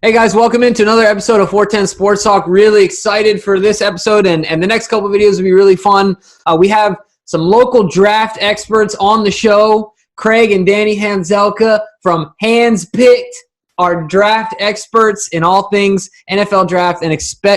Hey guys, welcome into another episode of 410 Sports Talk. Really excited for this episode and the next couple of videos will be really fun. We have some local draft experts on the show. Craig and Danny Hanzelka from Hanz Picked are draft experts in all things NFL draft and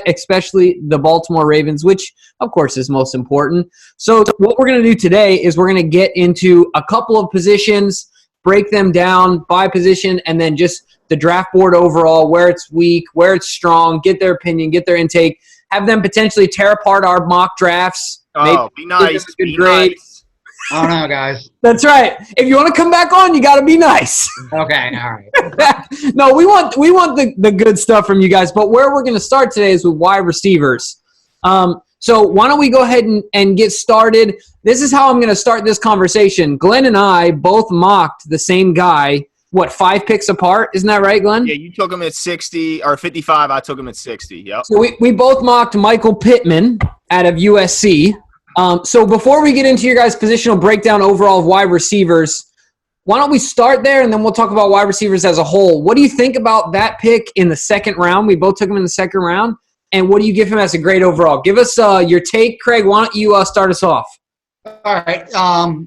especially the Baltimore Ravens, which of course is most important. So what we're going to do today is we're going to get into a couple of positions, break them down by position, and then just the draft board overall, where it's weak, where it's strong, get their opinion, get their intake, have them potentially tear apart our mock drafts. Be nice. Good grades. Nice. I don't know, guys. That's right. If you want to come back on, you got to be nice. Okay, all right. No, we want the good stuff from you guys. But where we're going to start today is with wide receivers. So why don't we go ahead and get started? This is how I'm going to start this conversation. Glenn and I both mocked the same guy. 5 picks apart? Isn't that right, Glenn? Yeah, you took him at 60 or 55. I took him at 60. Yep. So we both mocked Michael Pittman out of USC. So before we get into your guys' positional breakdown overall of wide receivers, why don't we start there and then we'll talk about wide receivers as a whole. What do you think about that pick in the second round? We both took him in the second round. And what do you give him as a grade overall? Give us your take, Craig. Why don't you start us off? All right.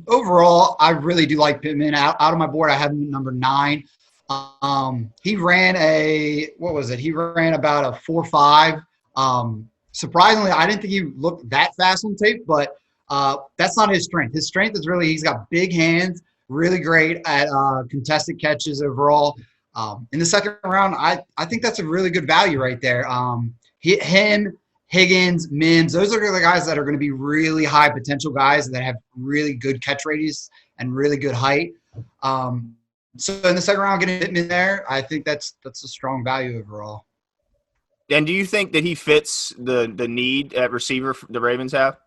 Overall, I really do like Pittman. Out of my board, I have him at number 9. He ran He ran about a 4.5. Surprisingly, I didn't think he looked that fast on tape, but that's not his strength. His strength is really he's got big hands, really great at contested catches overall. In the second round, I think that's a really good value right there. Him, Higgins, Mims, those are the guys that are going to be really high potential guys that have really good catch radius and really good height. So in the second round, getting Pittman there, I think that's a strong value overall. And do you think that he fits the need at receiver the Ravens have?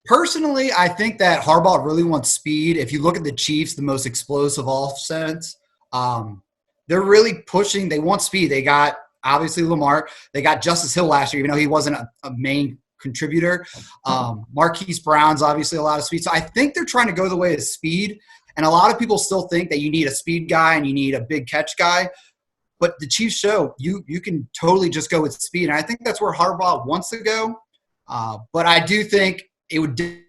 Personally, I think that Harbaugh really wants speed. If you look at the Chiefs, the most explosive offense, they're really pushing. They want speed. They got obviously Lamar. They got Justice Hill last year, even though he wasn't a main contributor. Marquise Brown's obviously a lot of speed. So I think they're trying to go the way of speed. And a lot of people still think that you need a speed guy and you need a big catch guy. But the Chiefs show you can totally just go with speed. And I think that's where Harbaugh wants to go. But I do think it would be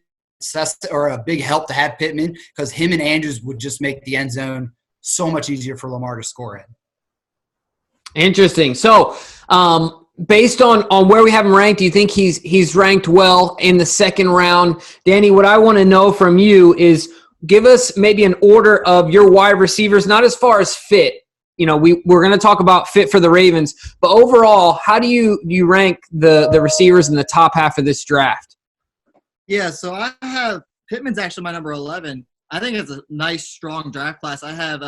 a big help to have Pittman because him and Andrews would just make the end zone so much easier for Lamar to score in. Interesting. So, based on where we have him ranked, do you think he's ranked well in the second round? Danny, what I want to know from you is give us maybe an order of your wide receivers, not as far as fit. You know, we're going to talk about fit for the Ravens, but overall, how do you rank the receivers in the top half of this draft? Yeah, so I have Pittman's actually my number 11. I think it's a nice, strong draft class. I have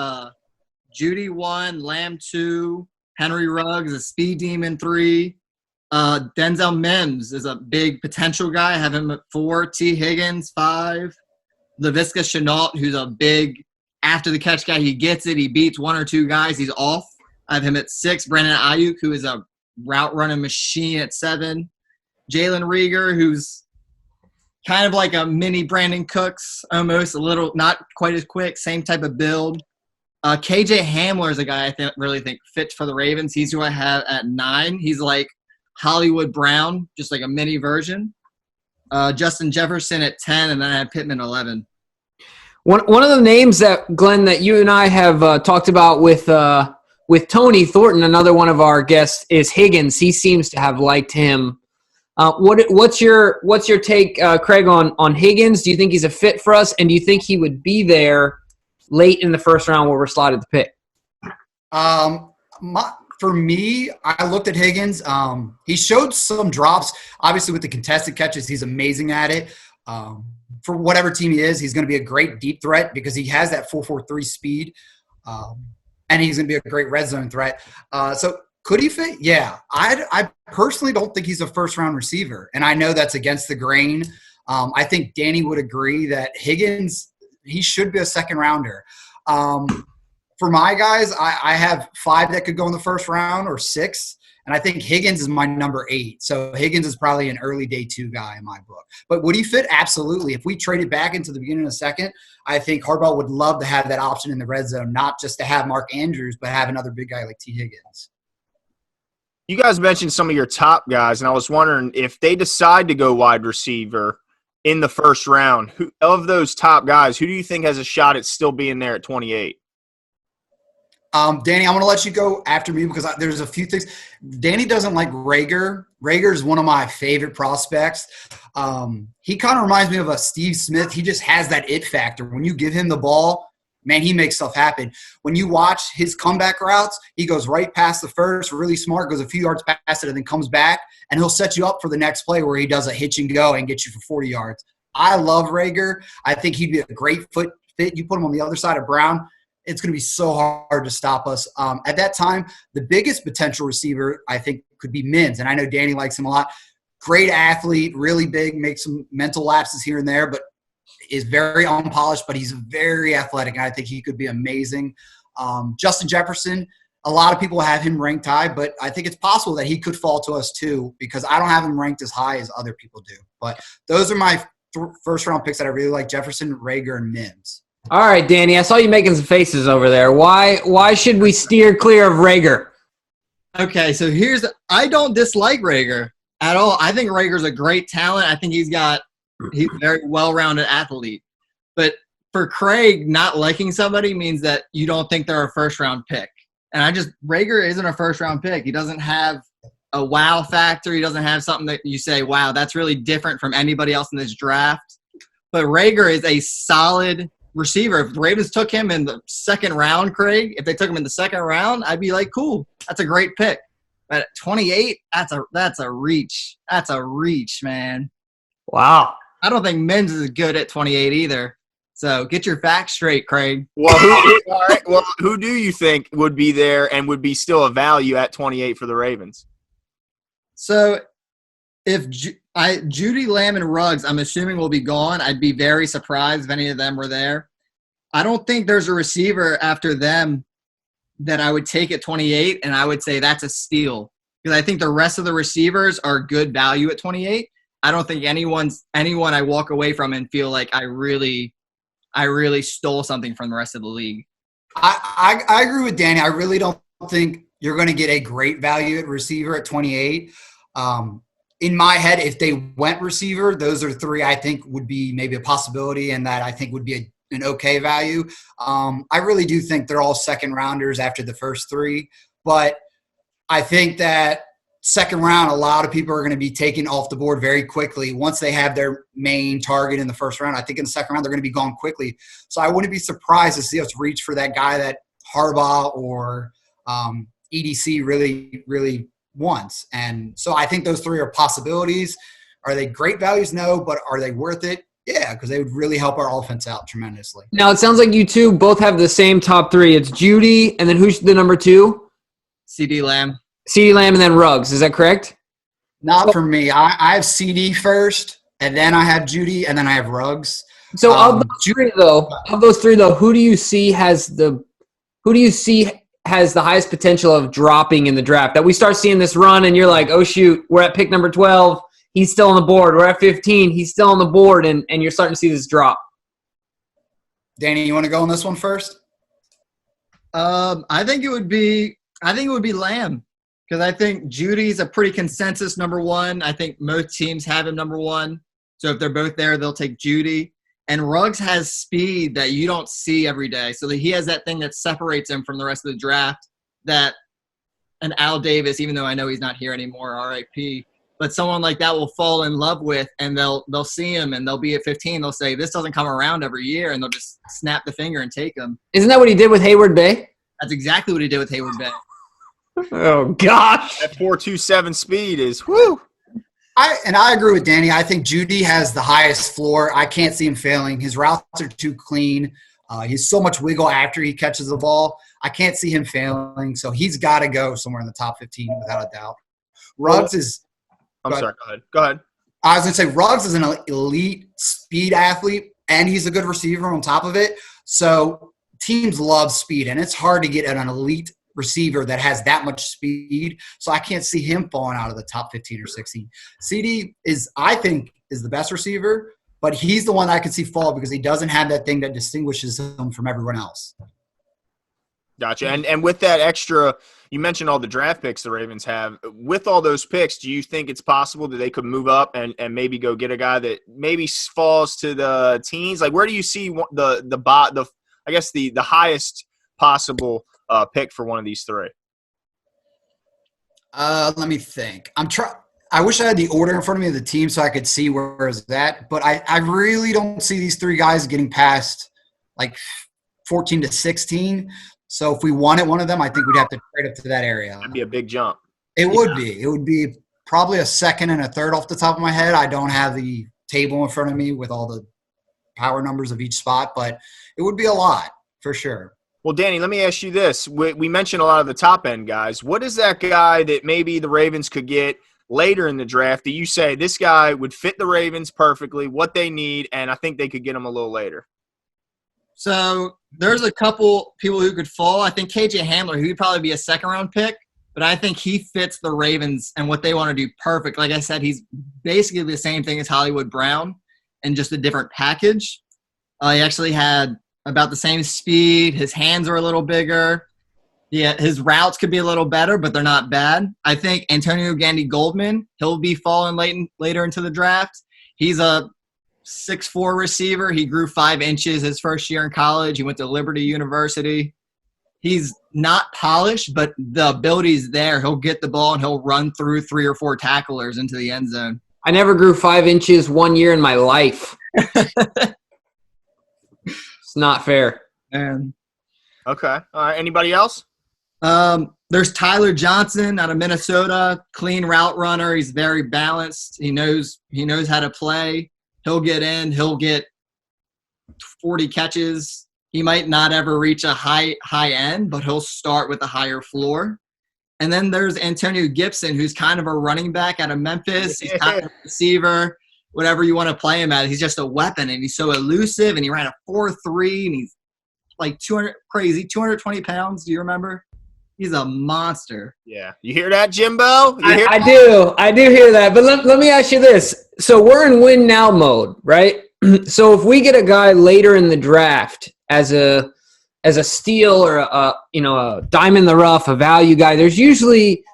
Judy 1, Lamb 2, Henry Ruggs, a speed demon 3. Denzel Mims is a big potential guy. I have him at 4. T. Higgins 5. Laviska Shenault, who's a big after-the-catch guy. He gets it. He beats 1 or 2 guys. He's off. I have him at 6. Brandon Ayuk, who is a route-running machine at 7. Jalen Reagor, who's kind of like a mini Brandon Cooks, almost a little, not quite as quick, same type of build. KJ Hamler is a guy I really think fits for the Ravens. He's who I have at 9. He's like Hollywood Brown, just like a mini version. Justin Jefferson at 10, and then I have Pittman 11. One of the names that, Glenn, that you and I have talked about with Tony Thornton, another one of our guests, is Higgins. He seems to have liked him. What's your take, Craig, on Higgins? Do you think he's a fit for us, and do you think he would be there late in the first round where we're slotted to pick? For me, I looked at Higgins. He showed some drops. Obviously, with the contested catches, he's amazing at it. For whatever team he is, he's going to be a great deep threat because he has that 4.43 speed, and he's going to be a great red zone threat. So could he fit? Yeah. I personally don't think he's a first-round receiver, and I know that's against the grain. I think Danny would agree that Higgins, he should be a second-rounder. For my guys, I have 5 that could go in the first round or 6. And I think Higgins is my number 8. So Higgins is probably an early day 2 guy in my book. But would he fit? Absolutely. If we traded back into the beginning of the second, I think Harbaugh would love to have that option in the red zone, not just to have Mark Andrews, but have another big guy like T. Higgins. You guys mentioned some of your top guys, and I was wondering if they decide to go wide receiver in the first round, who of those top guys, who do you think has a shot at still being there at 28? Danny, I'm going to let you go after me because there's a few things. Danny doesn't like Rager. Rager is one of my favorite prospects. He kind of reminds me of a Steve Smith. He just has that it factor. When you give him the ball, man, he makes stuff happen. When you watch his comeback routes, he goes right past the first, really smart, goes a few yards past it, and then comes back, and he'll set you up for the next play where he does a hitch and go and get you for 40 yards. I love Rager. I think he'd be a great fit. You put him on the other side of Brown, it's going to be so hard to stop us. At that time, the biggest potential receiver, I think, could be Mims, and I know Danny likes him a lot. Great athlete, really big, makes some mental lapses here and there, but is very unpolished, but he's very athletic, and I think he could be amazing. Justin Jefferson, a lot of people have him ranked high, but I think it's possible that he could fall to us too because I don't have him ranked as high as other people do. But those are my first-round picks that I really like, Jefferson, Rager, and Mims. All right, Danny, I saw you making some faces over there. Why should we steer clear of Rager? Okay, so I don't dislike Rager at all. I think Rager's a great talent. I think he's a very well-rounded athlete. But for Craig, not liking somebody means that you don't think they're a first-round pick. And Rager isn't a first-round pick. He doesn't have a wow factor. He doesn't have something that you say, wow, that's really different from anybody else in this draft. But Rager is a solid receiver. If the Ravens took him in the second round, Craig, if they took him in the second round, I'd be like, cool, that's a great pick. But at 28, that's a reach. That's a reach, man. Wow. I don't think Mims is good at 28 either. So get your facts straight, Craig. Well, who do you think would be there and would be still a value at 28 for the Ravens? So if Judy, Lamb, and Ruggs, I'm assuming will be gone. I'd be very surprised if any of them were there. I don't think there's a receiver after them that I would take at 28, and I would say that's a steal because I think the rest of the receivers are good value at 28. I don't think anyone I walk away from and feel like I really stole something from the rest of the league. I agree with Danny. I really don't think you're going to get a great value at receiver at 28. In my head, if they went receiver, those are three I think would be maybe a possibility and that I think would be an okay value. I really do think they're all second rounders after the first three, but I think that second round, a lot of people are going to be taken off the board very quickly. Once they have their main target in the first round, I think in the second round, they're going to be gone quickly. So I wouldn't be surprised to see us reach for that guy that Harbaugh or EDC really, really wants. And so I think those three are possibilities. Are they great values? No, but are they worth it? Yeah, because they would really help our offense out tremendously. Now, it sounds like you two both have the same top three. It's Judy, and then who's the number two? CD Lamb. CeeDee Lamb and then Ruggs. Is that correct? Not for me. I have CD first, and then I have Judy, and then I have Ruggs. So of those three though, who do you see has the highest potential of dropping in the draft? That we start seeing this run, and you're like, oh shoot, we're at pick number 12. He's still on the board. We're at 15. He's still on the board, and you're starting to see this drop. Danny, you want to go on this one first? I think it would be Lamb. Because I think Judy's a pretty consensus number one. I think most teams have him number one. So if they're both there, they'll take Judy. And Ruggs has speed that you don't see every day. So that he has that thing that separates him from the rest of the draft. That an Al Davis, even though I know he's not here anymore, RIP, but someone like that will fall in love with, and they'll see him, and they'll be at 15. They'll say, this doesn't come around every year, and they'll just snap the finger and take him. Isn't that what he did with Hayward Bay? That's exactly what he did with Hayward Bay. Oh, gosh. That 4.27 speed is whoo. I agree with Danny. I think Judy has the highest floor. I can't see him failing. His routes are too clean. He's so much wiggle after he catches the ball. I can't see him failing. So he's got to go somewhere in the top 15 without a doubt. Ruggs is – Go ahead. I was going to say Ruggs is an elite speed athlete, and he's a good receiver on top of it. So teams love speed, and it's hard to get an elite receiver that has that much speed. So I can't see him falling out of the top 15 or 16. CD I think, is the best receiver, but he's the one I could see fall because he doesn't have that thing that distinguishes him from everyone else. Gotcha. And with that extra, you mentioned all the draft picks the Ravens have. With all those picks, do you think it's possible that they could move up and maybe go get a guy that maybe falls to the teens? Like, where do you see the highest possible pick for one of these three? Let me think. I wish I had the order in front of me of the team so I could see where is that. But I really don't see these three guys getting past like 14 to 16. So if we wanted one of them, I think we'd have to trade up to that area. That'd be a big jump. It would be. It would be probably a second and a third off the top of my head. I don't have the table in front of me with all the power numbers of each spot, but it would be a lot for sure. Well, Danny, let me ask you this. We mentioned a lot of the top-end guys. What is that guy that maybe the Ravens could get later in the draft that you say this guy would fit the Ravens perfectly, what they need, and I think they could get him a little later? So there's a couple people who could fall. I think KJ Hamler, who would probably be a second-round pick, but I think he fits the Ravens and what they want to do perfect. Like I said, he's basically the same thing as Hollywood Brown and just a different package. He actually had about the same speed. His hands are a little bigger. Yeah, his routes could be a little better, but they're not bad. I think Antonio Gandy-Goldman, he'll be falling later into the draft. He's a 6'4" receiver. He grew 5 inches his first year in college. He went to Liberty University. He's not polished, but the ability's there. He'll get the ball and he'll run through 3 or 4 tacklers into the end zone. I never grew 5 inches 1 year in my life. It's not fair. And Okay. All right. Anybody else? there's Tyler Johnson out of Minnesota, clean route runner. He's very balanced. He knows how to play. He'll get in. He'll get 40 catches. He might not ever reach a high end, but he'll start with a higher floor. And then there's Antonio Gibson, who's kind of a running back out of Memphis. He's kind of a receiver, whatever you want to play him at. He's just a weapon, and he's so elusive, and he ran a 4.3, and he's like 220 pounds. Do you remember? He's a monster. Yeah. You hear that, Jimbo? I do hear that. But let me ask you this. So we're in win now mode, right? So if we get a guy later in the draft as a steal or a dime in the rough, a value guy, there's usually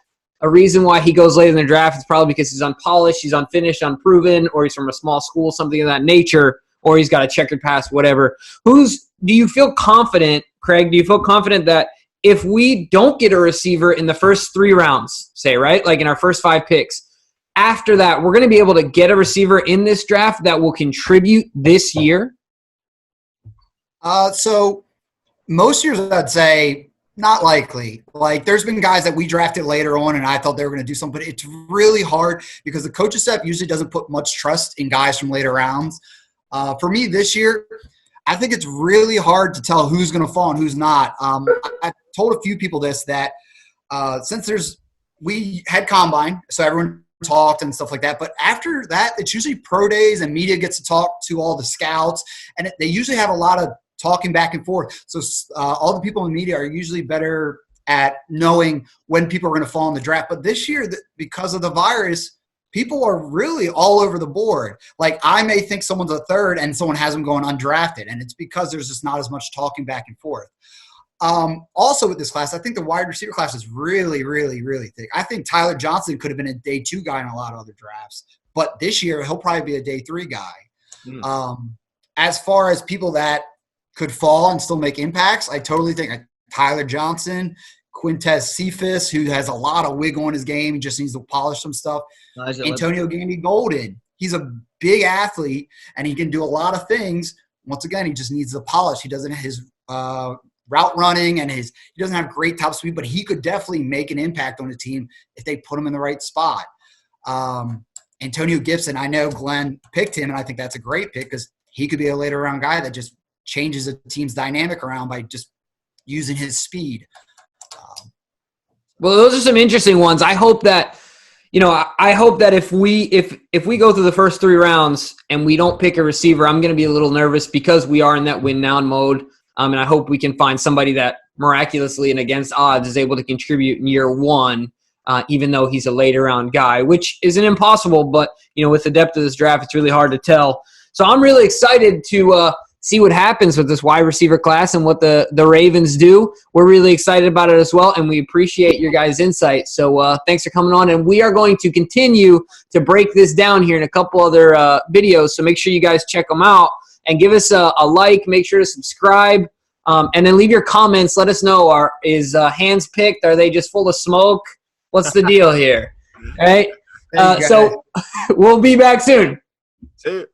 a reason why he goes late in the draft. It's probably because he's unpolished, he's unfinished, unproven, or he's from a small school, something of that nature, or he's got a checkered past, whatever. Do you feel confident, Craig? Do you feel confident that if we don't get a receiver in the first 3 rounds, say, right, like in our first 5 picks, after that, we're going to be able to get a receiver in this draft that will contribute this year? So most years I'd say not likely. Like there's been guys that we drafted later on and I thought they were going to do something, but it's really hard because the coaching staff usually doesn't put much trust in guys from later rounds. For me this year, I think it's really hard to tell who's going to fall and who's not. I told a few people this, that since we had combine, so everyone talked and stuff like that. But after that, it's usually pro days and media gets to talk to all the scouts, and they usually have a lot of talking back and forth. So all the people in the media are usually better at knowing when people are going to fall in the draft. But this year, because of the virus, people are really all over the board. Like I may think someone's a third and someone has them going undrafted, and it's because there's just not as much talking back and forth. Also with this class, I think the wide receiver class is really, really, really thick. I think Tyler Johnson could have been a day 2 guy in a lot of other drafts, but this year he'll probably be a day 3 guy. As far as people that could fall and still make impacts, I totally think Tyler Johnson, Quintez Cephas, who has a lot of wiggle in his game. He just needs to polish some stuff. Antonio Gandy-Golden, he's a big athlete, and he can do a lot of things. Once again, he just needs the polish. He doesn't have his route running, and he doesn't have great top speed, but he could definitely make an impact on the team if they put him in the right spot. Antonio Gibson, I know Glenn picked him, and I think that's a great pick because he could be a later round guy that just changes the team's dynamic around by just using his speed. Well, those are some interesting ones. I hope that, if we go through the first 3 rounds and we don't pick a receiver, I'm going to be a little nervous because we are in that win now mode. And I hope we can find somebody that miraculously and against odds is able to contribute in year 1, even though he's a later round guy, which isn't impossible. But, with the depth of this draft, it's really hard to tell. So I'm really excited to see what happens with this wide receiver class and what the Ravens do. We're really excited about it as well, and we appreciate your guys' insight. So thanks for coming on, and we are going to continue to break this down here in a couple other videos, so make sure you guys check them out and give us a like. Make sure to subscribe, and then leave your comments. Let us know, is Hanz picked? Are they just full of smoke? What's the deal here? All right? So we'll be back soon. See you.